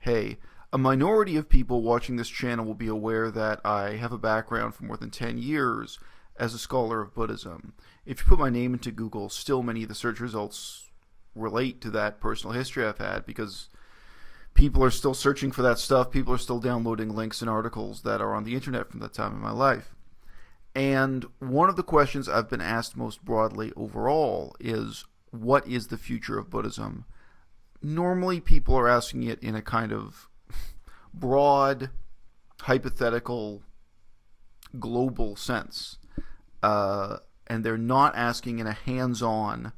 Hey, a minority of people watching this channel will be aware that I have a background for more than 10 years as a scholar of Buddhism. If you put my name into Google, still many of the search results relate to that personal history I've had because people are still searching for that stuff. People are still downloading links and articles that are on the internet from that time in my life. And one of the questions I've been asked most broadly overall is, what is the future of Buddhism? Normally people are asking it in a kind of broad, hypothetical, global sense. And they're not asking in a hands-on,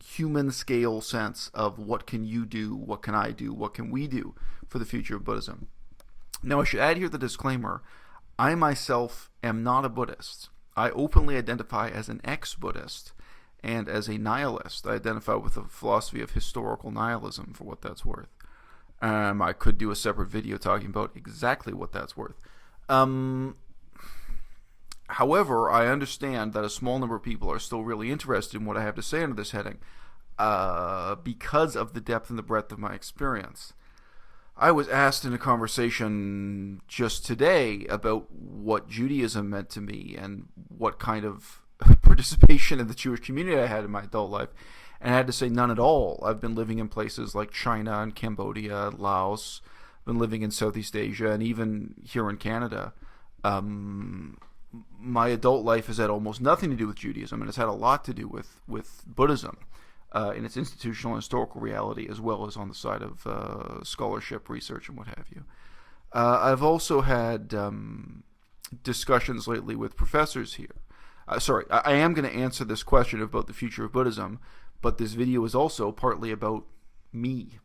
human-scale sense of what can you do, what can I do, what can we do for the future of Buddhism. Now I should add here the disclaimer, I myself am not a Buddhist. I openly identify as an ex-Buddhist and as a nihilist. I identify with a philosophy of historical nihilism, for what that's worth. I could do a separate video talking about exactly what that's worth. However, I understand that a small number of people are still really interested in what I have to say under this heading because of the depth and the breadth of my experience. I was asked in a conversation just today about what Judaism meant to me and what kind of participation in the Jewish community I had in my adult life, and I had to say none at all. I've been living in places like China and Cambodia, Laos, been living in Southeast Asia, and even here in Canada. My adult life has had almost nothing to do with Judaism, and it's had a lot to do with Buddhism in its institutional and historical reality, as well as on the side of scholarship, research, and what have you. I've also had discussions lately with professors here. I am going to answer this question about the future of Buddhism, but this video is also partly about me.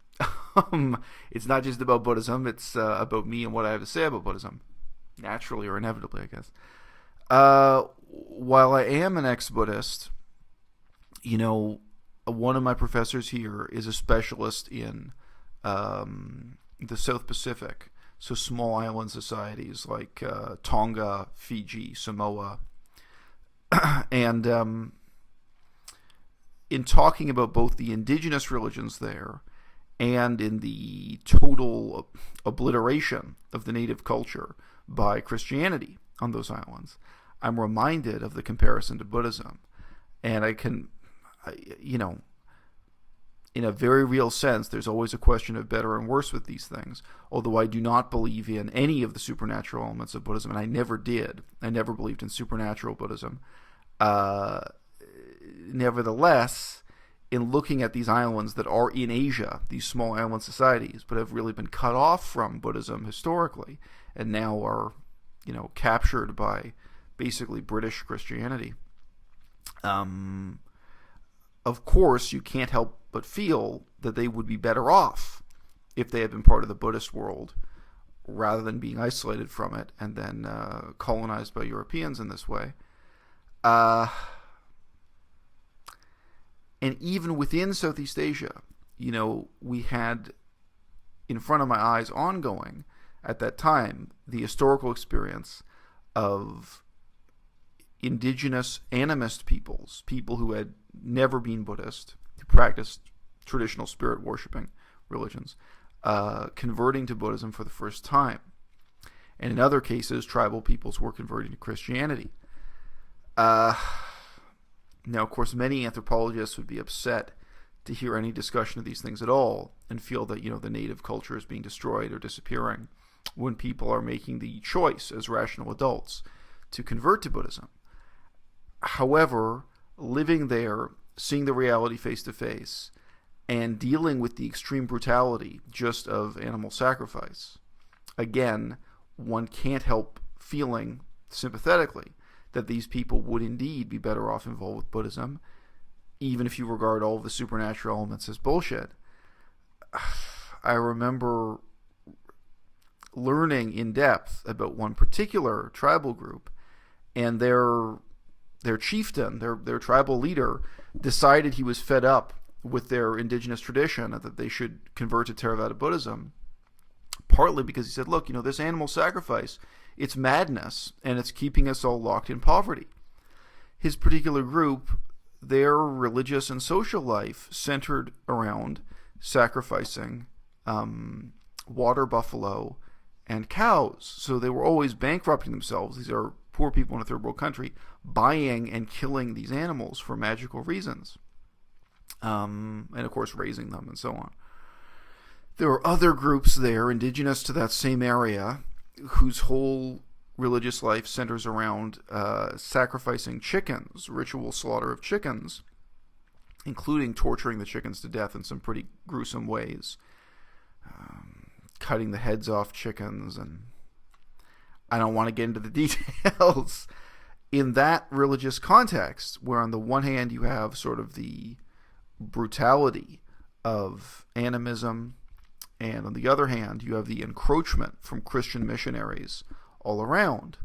It's not just about Buddhism, it's about me and what I have to say about Buddhism. Naturally or inevitably, I guess. While I am an ex-Buddhist, one of my professors here is a specialist in the South Pacific, so small island societies like Tonga, Fiji, Samoa. And in talking about both the indigenous religions there and in the total obliteration of the native culture by Christianity on those islands, I'm reminded of the comparison to Buddhism. And in a very real sense, there's always a question of better and worse with these things. Although I do not believe in any of the supernatural elements of Buddhism, and I never did. I never believed in supernatural Buddhism. Nevertheless, in looking at these islands that are in Asia, these small island societies, but have really been cut off from Buddhism historically, and now are, captured by basically British Christianity. Of course, you can't help but feel that they would be better off if they had been part of the Buddhist world rather than being isolated from it and then colonized by Europeans in this way. And even within Southeast Asia, we had in front of my eyes ongoing at that time the historical experience of indigenous animist peoples, people who had never been Buddhist, who practiced traditional spirit worshipping religions, converting to Buddhism for the first time. And in other cases, tribal peoples were converting to Christianity. Now, of course, many anthropologists would be upset to hear any discussion of these things at all and feel that, the native culture is being destroyed or disappearing when people are making the choice as rational adults to convert to Buddhism. However, living there, seeing the reality face to face, and dealing with the extreme brutality just of animal sacrifice, again, one can't help feeling sympathetically that these people would indeed be better off involved with Buddhism, even if you regard all of the supernatural elements as bullshit. I remember learning in depth about one particular tribal group, and their chieftain, their tribal leader, decided he was fed up with their indigenous tradition and that they should convert to Theravada Buddhism, partly because he said, look, this animal sacrifice, it's madness, and it's keeping us all locked in poverty. His particular group, their religious and social life centered around sacrificing water buffalo, and cows. So they were always bankrupting themselves. These are poor people in a third world country buying and killing these animals for magical reasons. And of course raising them and so on. There are other groups there indigenous to that same area whose whole religious life centers around sacrificing chickens, ritual slaughter of chickens, including torturing the chickens to death in some pretty gruesome ways, cutting the heads off chickens, and I don't want to get into the details. In that religious context, where on the one hand you have sort of the brutality of animism, and on the other hand you have the encroachment from Christian missionaries all around,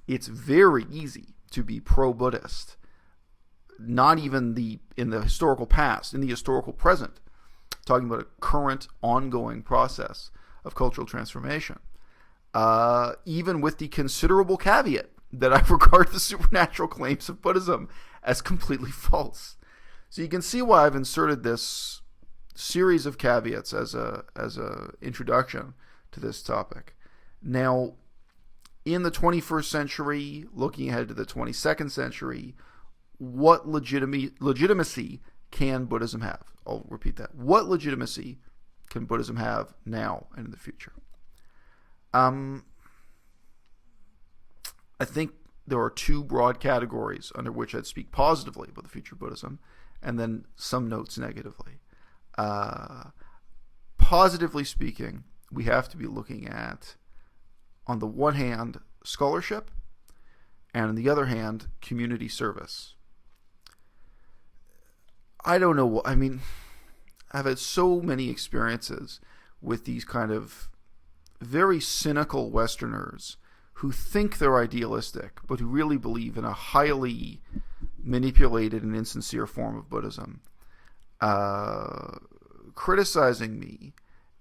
it's very easy to be pro-Buddhist, not even in the historical past, in the historical present, talking about a current ongoing process of cultural transformation, even with the considerable caveat that I regard the supernatural claims of Buddhism as completely false. So you can see why I've inserted this series of caveats as a introduction to this topic. Now, in the 21st century, looking ahead to the 22nd century, what legitimacy can Buddhism have? I'll repeat that. What legitimacy can Buddhism have now and in the future? I think there are two broad categories under which I'd speak positively about the future of Buddhism, and then some notes negatively. Positively speaking, we have to be looking at, on the one hand, scholarship, and on the other hand, community service. I don't know. I mean, I've had so many experiences with these kind of very cynical Westerners who think they're idealistic, but who really believe in a highly manipulated and insincere form of Buddhism, criticizing me.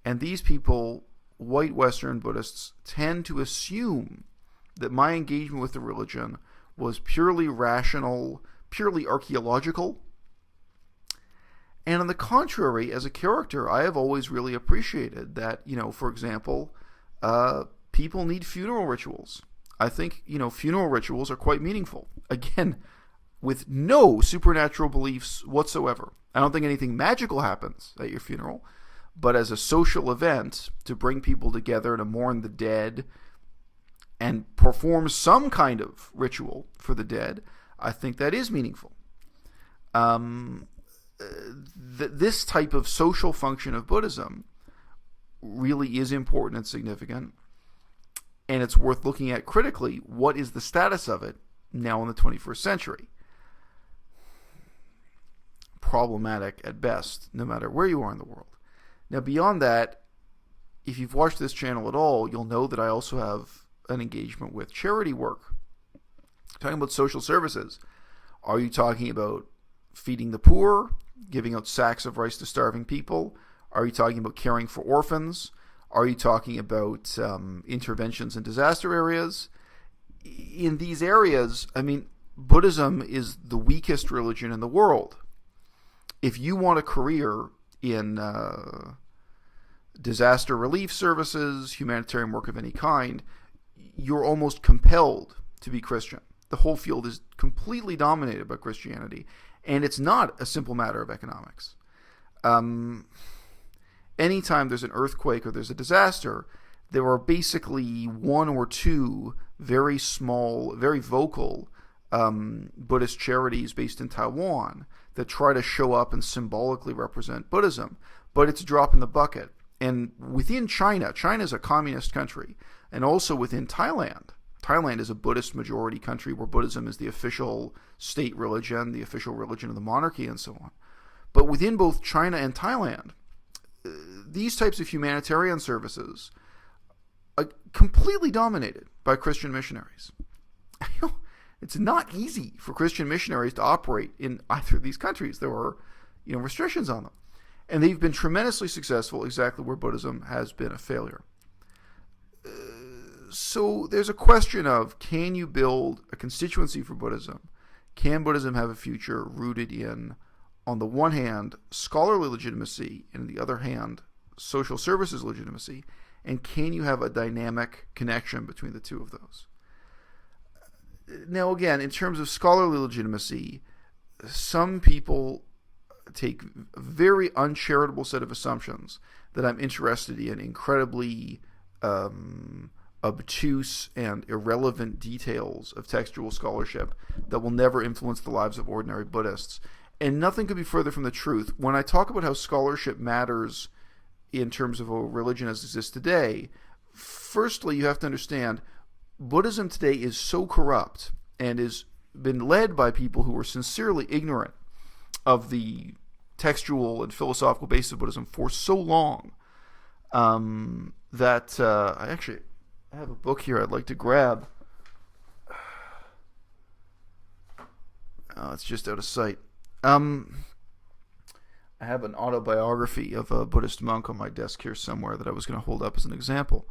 And these people, white Western Buddhists, tend to assume that my engagement with the religion was purely rational, purely archaeological. And on the contrary, as a character, I have always really appreciated that, for example, people need funeral rituals. I think, funeral rituals are quite meaningful. Again, with no supernatural beliefs whatsoever. I don't think anything magical happens at your funeral, but as a social event to bring people together to mourn the dead and perform some kind of ritual for the dead, I think that is meaningful. This type of social function of Buddhism really is important and significant, and it's worth looking at critically. What is the status of it now in the 21st century? Problematic at best, no matter where you are in the world. Now, beyond that, if you've watched this channel at all, you'll know that I also have an engagement with charity work. Talking about social services. Are you talking about feeding the poor, giving out sacks of rice to starving people? Are you talking about caring for orphans? Are you talking about interventions in disaster areas? In these areas, Buddhism is the weakest religion in the world. If you want a career in disaster relief services, humanitarian work of any kind, you're almost compelled to be Christian. The whole field is completely dominated by Christianity, and it's not a simple matter of economics. Anytime there's an earthquake or there's a disaster, there are basically one or two very small, very vocal Buddhist charities based in Taiwan that try to show up and symbolically represent Buddhism, but it's a drop in the bucket. And within China is a communist country, and also within Thailand is a Buddhist majority country where Buddhism is the official state religion, the official religion of the monarchy, and so on. But within both China and Thailand, these types of humanitarian services are completely dominated by Christian missionaries. It's not easy for Christian missionaries to operate in either of these countries. There are, restrictions on them. And they've been tremendously successful exactly where Buddhism has been a failure. So there's a question of, can you build a constituency for Buddhism? Can Buddhism have a future rooted in, on the one hand, scholarly legitimacy, and on the other hand, social services legitimacy? And can you have a dynamic connection between the two of those? Now, again, in terms of scholarly legitimacy, some people take a very uncharitable set of assumptions that I'm interested in incredibly obtuse and irrelevant details of textual scholarship that will never influence the lives of ordinary Buddhists. And nothing could be further from the truth. When I talk about how scholarship matters in terms of a religion as it exists today, firstly, you have to understand Buddhism today is so corrupt and has been led by people who were sincerely ignorant of the textual and philosophical basis of Buddhism for so long that I have a book here I'd like to grab. Oh, it's just out of sight. I have an autobiography of a Buddhist monk on my desk here somewhere that I was going to hold up as an example.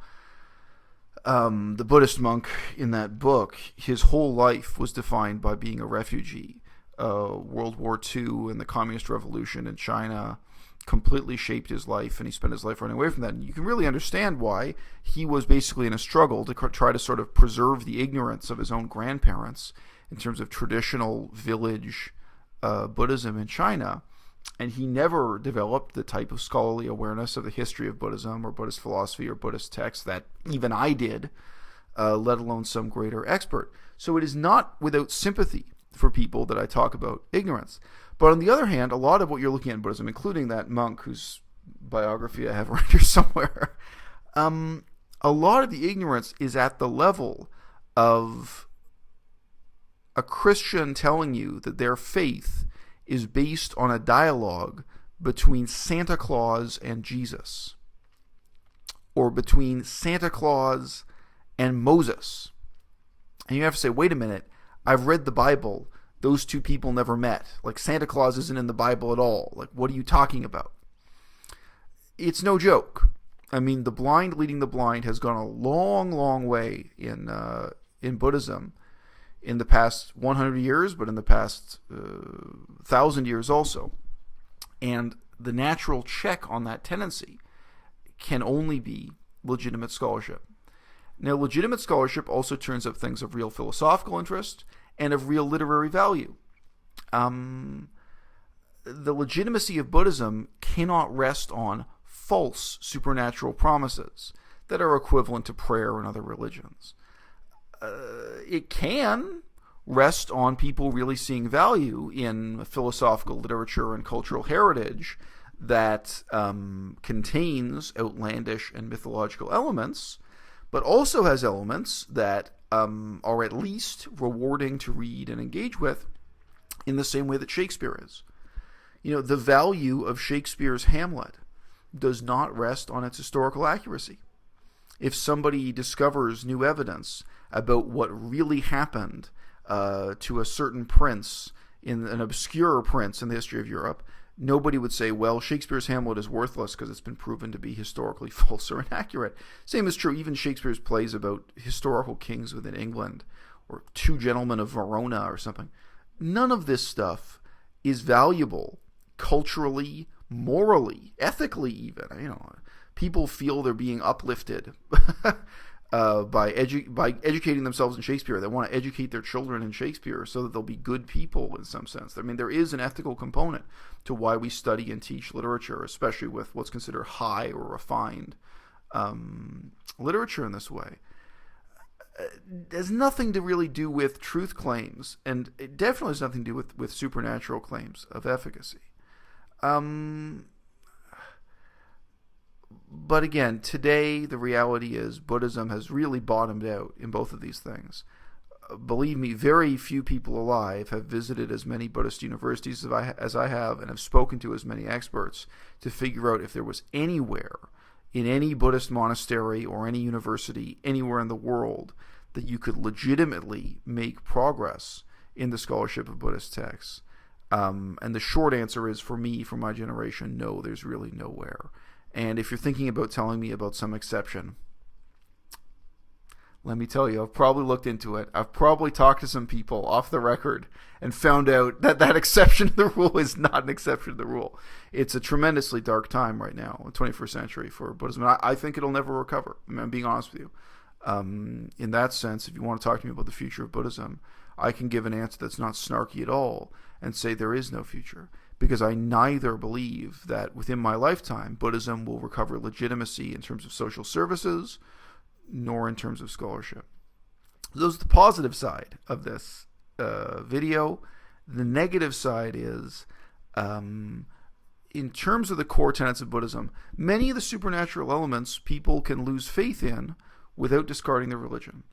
The Buddhist monk in that book, his whole life was defined by being a refugee. World War II and the Communist Revolution in China completely shaped his life, and he spent his life running away from that. And you can really understand why he was basically in a struggle to try to sort of preserve the ignorance of his own grandparents in terms of traditional village Buddhism in China. And he never developed the type of scholarly awareness of the history of Buddhism or Buddhist philosophy or Buddhist texts that even I did, let alone some greater expert. So it is not without sympathy for people that I talk about ignorance. But on the other hand, a lot of what you're looking at in Buddhism, including that monk whose biography I have right here somewhere, a lot of the ignorance is at the level of a Christian telling you that their faith is based on a dialogue between Santa Claus and Jesus, or between Santa Claus and Moses. And you have to say, wait a minute, I've read the Bible. Those two people never met. Like, Santa Claus isn't in the Bible at all. Like, what are you talking about? It's no joke. I mean, the blind leading the blind has gone a long, long way in Buddhism in the past 100 years, but in the past 1,000 years also. And the natural check on that tendency can only be legitimate scholarship. Now, legitimate scholarship also turns up things of real philosophical interest and of real literary value. The legitimacy of Buddhism cannot rest on false supernatural promises that are equivalent to prayer in other religions. It can rest on people really seeing value in philosophical literature and cultural heritage that contains outlandish and mythological elements, but also has elements that are at least rewarding to read and engage with in the same way that Shakespeare is. You know, the value of Shakespeare's Hamlet does not rest on its historical accuracy. If somebody discovers new evidence about what really happened to a certain prince, in an obscure prince in the history of Europe, nobody would say, well, Shakespeare's Hamlet is worthless because it's been proven to be historically false or inaccurate. Same is true, even Shakespeare's plays about historical kings within England, or Two Gentlemen of Verona or something. None of this stuff is valuable culturally, morally, ethically even. You know, people feel they're being uplifted by educating themselves in Shakespeare. They want to educate their children in Shakespeare so that they'll be good people in some sense. I mean, there is an ethical component to why we study and teach literature, especially with what's considered high or refined literature in this way. It has nothing to really do with truth claims, and it definitely has nothing to do with supernatural claims of efficacy. But again, today the reality is Buddhism has really bottomed out in both of these things. Believe me, very few people alive have visited as many Buddhist universities as I have, and have spoken to as many experts to figure out if there was anywhere in any Buddhist monastery or any university anywhere in the world that you could legitimately make progress in the scholarship of Buddhist texts. And the short answer is, for me, for my generation, no, there's really nowhere. And if you're thinking about telling me about some exception, Let me tell you, I've probably looked into it. I've probably talked to some people off the record and found out that that exception to the rule is not an exception to the rule. It's a tremendously dark time right now, the 21st century, for Buddhism. And I think it'll never recover. I mean, I'm being honest with you. In that sense, if you want to talk to me about the future of Buddhism, I can give an answer that's not snarky at all and say there is no future. Because I neither believe that within my lifetime, Buddhism will recover legitimacy in terms of social services, nor in terms of scholarship. Those are the positive side of this video. The negative side is, in terms of the core tenets of Buddhism, many of the supernatural elements people can lose faith in without discarding their religion.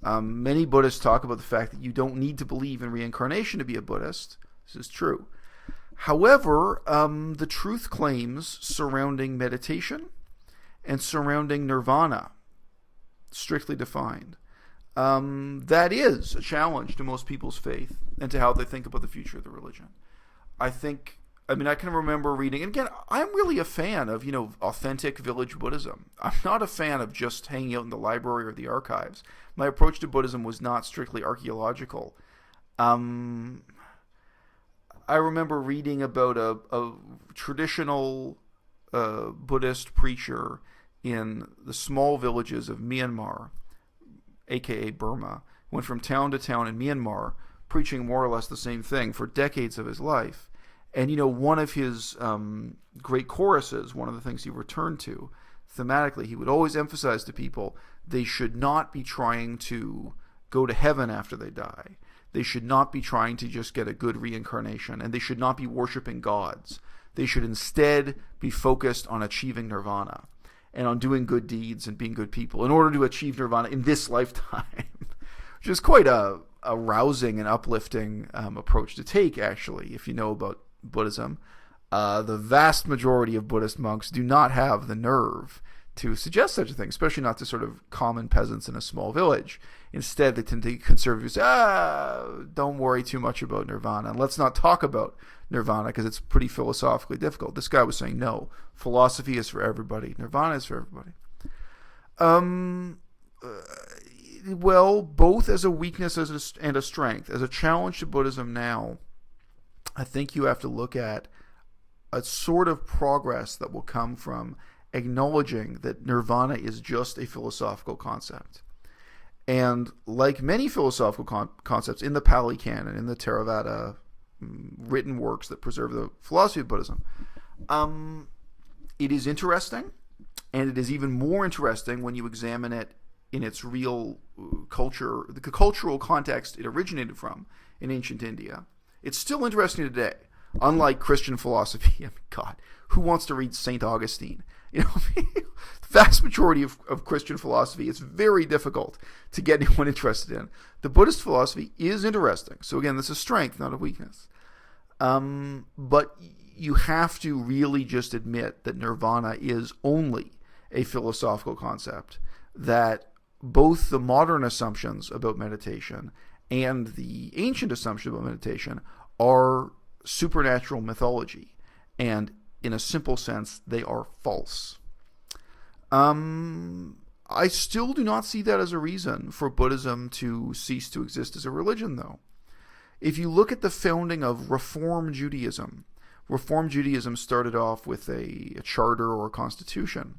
Many Buddhists talk about the fact that you don't need to believe in reincarnation to be a Buddhist. This is true. However, the truth claims surrounding meditation and surrounding nirvana, strictly defined, that is a challenge to most people's faith and to how they think about the future of the religion. I can remember reading, and again, I'm really a fan of, authentic village Buddhism. I'm not a fan of just hanging out in the library or the archives. My approach to Buddhism was not strictly archaeological. I remember reading about a traditional Buddhist preacher in the small villages of Myanmar, aka Burma, went from town to town in Myanmar, preaching more or less the same thing for decades of his life. And, one of his great choruses, one of the things he returned to thematically, he would always emphasize to people they should not be trying to go to heaven after they die. They should not be trying to just get a good reincarnation, and they should not be worshiping gods. They should instead be focused on achieving nirvana and on doing good deeds and being good people in order to achieve nirvana in this lifetime, which is quite a rousing and uplifting approach to take, actually, if you know about Buddhism. The vast majority of Buddhist monks do not have the nerve to suggest such a thing, especially not to sort of common peasants in a small village. Instead, they tend to conservatively say, don't worry too much about nirvana, and let's not talk about nirvana because it's pretty philosophically difficult. This guy was saying, no, philosophy is for everybody. Nirvana is for everybody. Well, both as a weakness and a strength. As a challenge to Buddhism now, I think you have to look at a sort of progress that will come from acknowledging that nirvana is just a philosophical concept. And like many philosophical concepts in the Pali Canon, in the Theravada written works that preserve the philosophy of Buddhism, it is interesting, and it is even more interesting when you examine it in its real culture, the cultural context it originated from in ancient India. It's still interesting today, unlike Christian philosophy. I mean, God, who wants to read St. Augustine? The vast majority of Christian philosophy is very difficult to get anyone interested in. The Buddhist philosophy is interesting. So again, this is a strength, not a weakness. But you have to really just admit that nirvana is only a philosophical concept, that both the modern assumptions about meditation and the ancient assumption about meditation are supernatural mythology, and in a simple sense, they are false. I still do not see that as a reason for Buddhism to cease to exist as a religion, though. If you look at the founding of Reform Judaism started off with a charter or a constitution.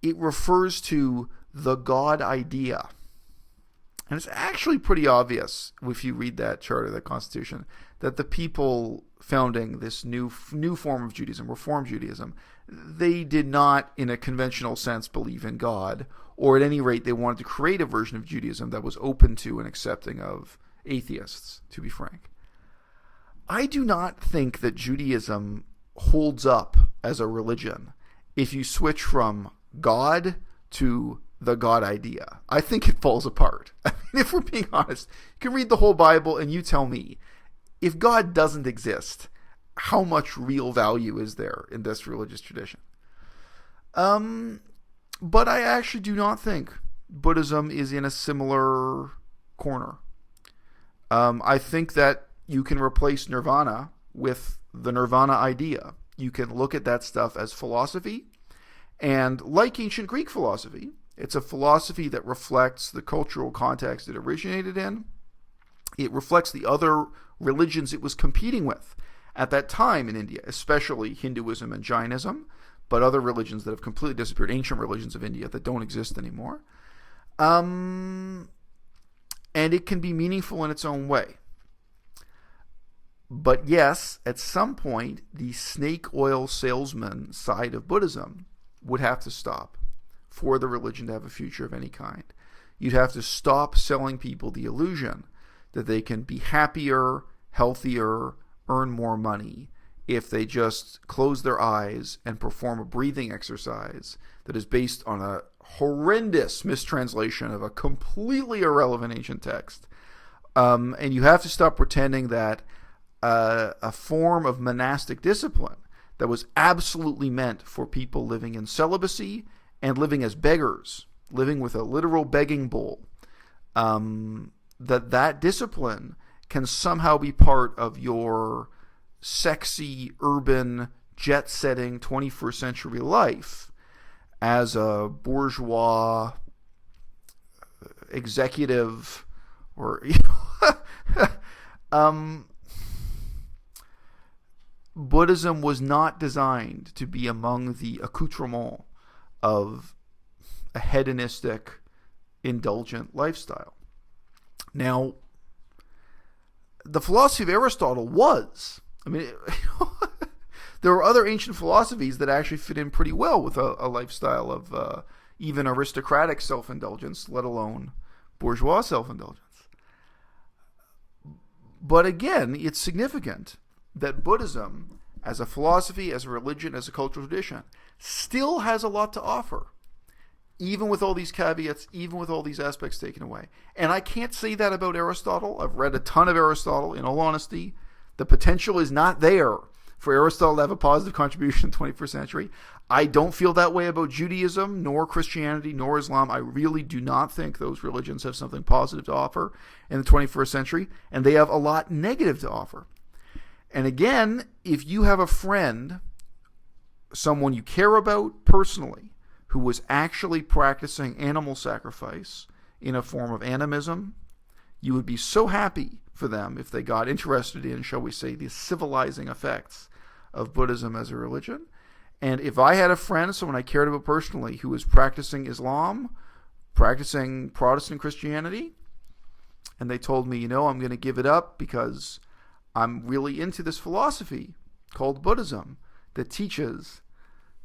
It refers to the God idea. And it's actually pretty obvious, if you read that charter, that constitution, that the people founding this new form of Judaism, Reform Judaism, they did not, in a conventional sense, believe in God, or at any rate, they wanted to create a version of Judaism that was open to and accepting of atheists, to be frank. I do not think that Judaism holds up as a religion if you switch from God to the God idea. I think it falls apart. I mean, if we're being honest, you can read the whole Bible and you tell me, if God doesn't exist, how much real value is there in this religious tradition? But I actually do not think Buddhism is in a similar corner. I think that you can replace nirvana with the nirvana idea. You can look at that stuff as philosophy, and like ancient Greek philosophy, It's a philosophy that reflects the cultural context it originated in. It reflects the other religions it was competing with at that time in India, especially Hinduism and Jainism, but other religions that have completely disappeared, ancient religions of India that don't exist anymore. And it can be meaningful in its own way. But yes, at some point, the snake oil salesman side of Buddhism would have to stop for the religion to have a future of any kind. You'd have to stop selling people the illusion that they can be happier, healthier, earn more money if they just close their eyes and perform a breathing exercise that is based on a horrendous mistranslation of a completely irrelevant ancient text. And you have to stop pretending that a form of monastic discipline that was absolutely meant for people living in celibacy and living as beggars, living with a literal begging bowl, that discipline can somehow be part of your sexy, urban, jet-setting 21st century life as a bourgeois executive or, Buddhism was not designed to be among the accoutrements of a hedonistic, indulgent lifestyle. Now, the philosophy of Aristotle was. I mean, there were other ancient philosophies that actually fit in pretty well with a lifestyle of even aristocratic self-indulgence, let alone bourgeois self-indulgence. But again, it's significant that Buddhism, as a philosophy, as a religion, as a cultural tradition, still has a lot to offer, even with all these caveats, even with all these aspects taken away. And I can't say that about Aristotle. I've read a ton of Aristotle. In all honesty, the potential is not there for Aristotle to have a positive contribution in the 21st century. I don't feel that way about Judaism, nor Christianity, nor Islam. I really do not think those religions have something positive to offer in the 21st century, and they have a lot negative to offer. And again, if you have a friend, someone you care about personally, who was actually practicing animal sacrifice in a form of animism, you would be so happy for them if they got interested in, shall we say, the civilizing effects of Buddhism as a religion. And if I had a friend, someone I cared about personally, who was practicing Islam, practicing Protestant Christianity, and they told me, I'm going to give it up because I'm really into this philosophy called Buddhism that teaches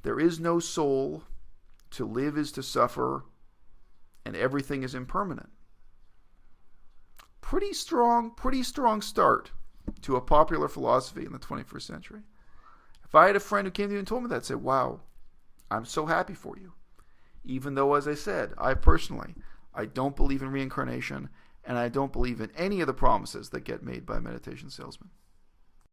there is no soul, to live is to suffer, and everything is impermanent. Pretty strong start to a popular philosophy in the 21st century. If I had a friend who came to me and told me that, I'd say, wow, I'm so happy for you. Even though, as I said, I don't believe in reincarnation, and I don't believe in any of the promises that get made by meditation salesmen.